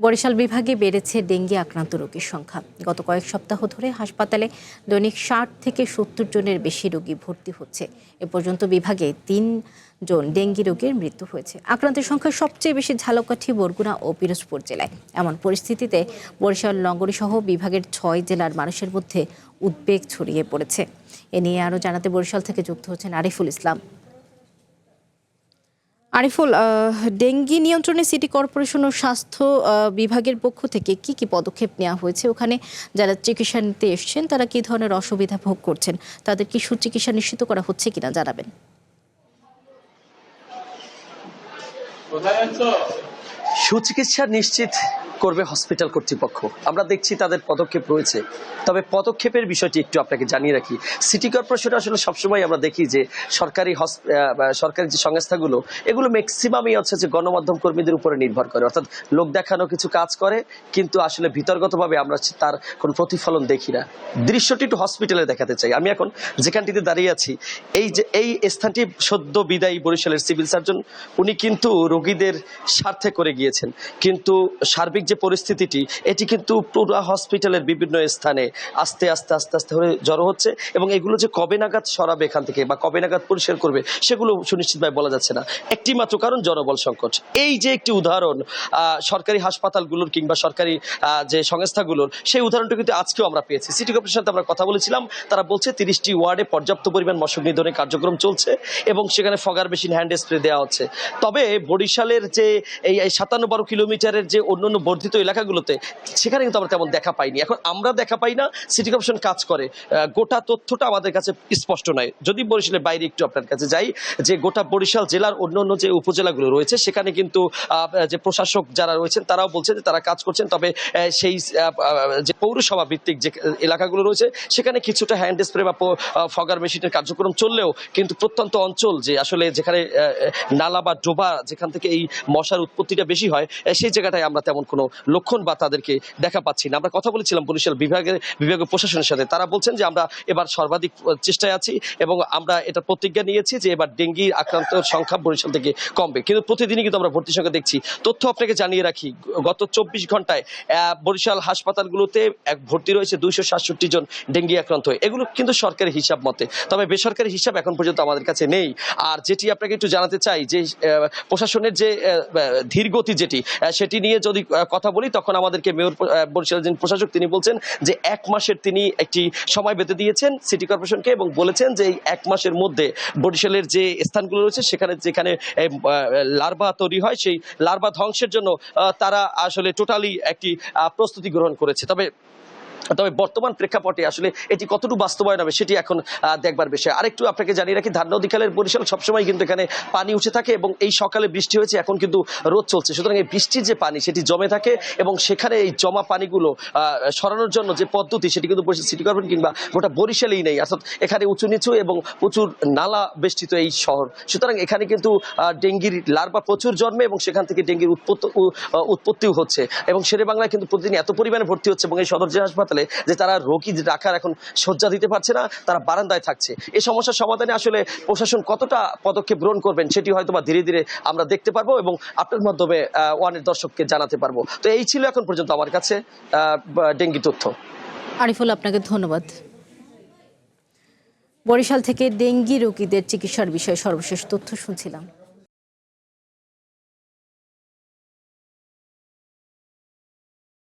বরিশাল বিভাগে বেড়েছে ডেঙ্গি আক্রান্ত রোগীর সংখ্যা। গত কয়েক সপ্তাহ ধরে হাসপাতালে দৈনিক ৬০ থেকে ৭০ জনের বেশি রোগী ভর্তি হচ্ছে। এ পর্যন্ত বিভাগে ৩ জন ডেঙ্গি রোগীর মৃত্যু হয়েছে। আক্রান্তের সংখ্যা সবচেয়ে বেশি ঝালকাঠি, বরগুনা ও পিরোজপুর জেলায়। এমন পরিস্থিতিতে বরিশাল নগরী সহ বিভাগের ৬ জেলার মানুষের মধ্যে উদ্বেগ ছড়িয়ে পড়েছে। এ নিয়ে আরও জানাতে বরিশাল থেকে যুক্ত হচ্ছেন আরিফুল ইসলাম। আরিফুল, ডেঙ্গি নিয়ন্ত্রণে সিটি কর্পোরেশন ও স্বাস্থ্য বিভাগের পক্ষ থেকে কি কি পদক্ষেপ নেওয়া হয়েছে? ওখানে যারা চিকিৎসা নিতে এসছেন তারা কি ধরনের অসুবিধা ভোগ করছেন? তাদের কি সুচিকিৎসা নিশ্চিত করা হচ্ছে কিনা জানাবেন। সুচিকিৎসা নিশ্চিত করবে হসপিটাল কর্তৃপক্ষ। আমরা দেখছি তাদের পদক্ষেপ রয়েছে, তবে পদক্ষেপের বিষয়টি একটু আপনাকে জানিয়ে রাখি। সিটি কর্পোরেশন আসলে সবসময় আমরা দেখি যে সরকারি যে সংস্থাগুলো এগুলো ম্যাক্সিমামই হচ্ছে যে গণমাধ্যম কর্মীদের উপরে নির্ভর করে, অর্থাৎ লোক দেখানো কিছু কাজ করে, কিন্তু আসলে ভিতরগতভাবে আমরা তার কোনো প্রতিফলন দেখি না। দৃশ্যটি একটু হসপিটালে দেখাতে চাই। আমি এখন যেখানটিতে দাঁড়িয়ে আছি, এই স্থানটি সদ্য বিদায়ী বরিশালের সিভিল সার্জন, উনি কিন্তু রোগীদের স্বার্থে করে গিয়েছেন, কিন্তু সার্বিক যে পরিস্থিতিটি এটি কিন্তু পুরো হসপিটালের বিভিন্ন স্থানে আস্তে আস্তে আস্তে আস্তে হয়ে জড়ো হচ্ছে, এবং এগুলো যে কবে নাগাদ সরাবে এখান থেকে বা কবে নাগাদ পরিষ্কার করবে সেগুলো সুনিশ্চিতভাবে বলা যাচ্ছে না। একটি মাত্র কারণ জনবল সংকট। এই যে একটি উদাহরণ সরকারি হাসপাতালগুলোর কিংবা সরকারি যে সংস্থাগুলোর, সেই উদাহরণটা কিন্তু আজকেও আমরা পেয়েছি। সিটি কর্পোরেশনের সাথে আমরা কথা বলেছিলাম, তারা বলছে 30টি ওয়ার্ডে পর্যাপ্ত পরিমাণ মশক নিধনের কার্যক্রম চলছে এবং সেখানে ফগার মেশিন, হ্যান্ড স্প্রে দেওয়া হচ্ছে। তবে বরিশালের যে এই 57-12 কিলোমিটারের যে অন্যান্য বর্ধিত এলাকাগুলোতে সেখানে কিন্তু আমরা তেমন দেখা পাইনি। এখন আমরা দেখা পাই না, সিটি কর্পোরেশন কাজ করে, গোটা তথ্যটা আমাদের কাছে স্পষ্ট নয়। যদি বরিশালের বাইরে একটু আপনার কাছে যাই, যে গোটা বরিশাল জেলার অন্যান্য যে উপজেলাগুলো রয়েছে সেখানে কিন্তু যে প্রশাসক যারা রয়েছেন তারাও বলছেন যে তারা কাজ করছেন, তবে সেই যে পৌরসভা ভিত্তিক যে এলাকাগুলো রয়েছে সেখানে কিছুটা হ্যান্ড স্প্রে বা ফগার মেশিনের কার্যক্রম চললেও কিন্তু প্রত্যন্ত অঞ্চল যে আসলে যেখানে নালা বা ডোবা যেখান থেকে এই মশার উৎপত্তিটা বেশি হয়, সেই জায়গাটায় আমরা তেমন কোনো লক্ষণ বা তাদেরকে দেখা পাচ্ছি না। আমরা কথা বলেছিলাম বরিশাল বিভাগীয় প্রশাসনের সাথে, তারা বলছেন যে আমরা এবার সর্বাধিক চেষ্টায় আছি এবং আমরা এটা প্রতিজ্ঞা নিয়েছি যে এবার ডেঙ্গি আক্রান্ত সংখ্যা বরিশাল থেকে কমবে, কিন্তু প্রতিদিনই কিন্তু আমরা ভর্তির সংখ্যা দেখছি। তথ্য আপনাকে জানিয়ে রাখি, গত 24 ঘন্টায় বরিশাল হাসপাতালগুলোতে ভর্তি রয়েছে 267 জন ডেঙ্গি আক্রান্ত হয়ে। এগুলো কিন্তু সরকারি হিসাব মতে, তবে বেসরকারি হিসাব এখন পর্যন্ত আমাদের কাছে নেই। আর যেটি আপনাকে একটু জানাতে চাই যে প্রশাসনের যে ধীরগতি যেটি, সেটি নিয়ে যদি কথা বলি, তখন আমাদেরকে মেয়র বরিশালের যিনি প্রশাসক তিনি বলছেন যে 1 মাসের তিনি একটি সময় বেঁধে দিয়েছেন সিটি কর্পোরেশনকে এবং বলেছেন যে এই 1 মাসের মধ্যে বরিশালের যে স্থানগুলো রয়েছে সেখানে যেখানে লার্ভা তৈরি হয় সেই লার্ভা ধ্বংসের জন্য তারা আসলে টোটালি একটি প্রস্তুতি গ্রহণ করেছে। তবে বর্তমান প্রেক্ষাপটে আসলে এটি কতটুকু বাস্তবায়ন হবে সেটি এখন দেখবার বিষয়। আরেকটু আপনাকে জানিয়ে রাখি, ধান নদীখালের বরিশাল সবসময় কিন্তু এখানে পানি উঠে থাকে এবং এই সকালে বৃষ্টি হয়েছে, এখন কিন্তু রোদ চলছে, সুতরাং এই বৃষ্টির যে পানি সেটি জমে থাকে এবং সেখানে এই জমা পানিগুলো সরানোর জন্য যে পদ্ধতি সেটি কিন্তু সিটি কর্পোরেশন কিংবা গোটা বরিশালেই নেই, অর্থাৎ এখানে উঁচু নিচু এবং প্রচুর নালা বেষ্টিত এই শহর, সুতরাং এখানে কিন্তু ডেঙ্গির লার্ভা প্রচুর জন্মে এবং সেখান থেকে ডেঙ্গির উৎপত্তিও হচ্ছে এবং শেরেবাংলায় কিন্তু প্রতিদিন এত পরিমাণে ভর্তি হচ্ছে এবং এই সদর জেলা হাসপাতালে যে তারা রোগী রাখার এখন শয্যা দিতে পারছে না, তারা বারান্দায় থাকছে। এই সমস্যার সমাধানে আসলে প্রশাসন কতটা পদক্ষেপ গ্রহণ করবেন সেটি হয়তো বা ধীরে ধীরে আমরা দেখতে পারবো এবং আপনার মাধ্যমে ওয়ানের দর্শককে জানাতে পারবো। তো এই ছিল এখন পর্যন্ত আমার কাছে ডেঙ্গি তথ্য। আরিফুল, আপনাকে ধন্যবাদ। বরিশাল থেকে ডেঙ্গি রোগীদের চিকিৎসার বিষয়ে সর্বশেষ তথ্য শুনছিলাম।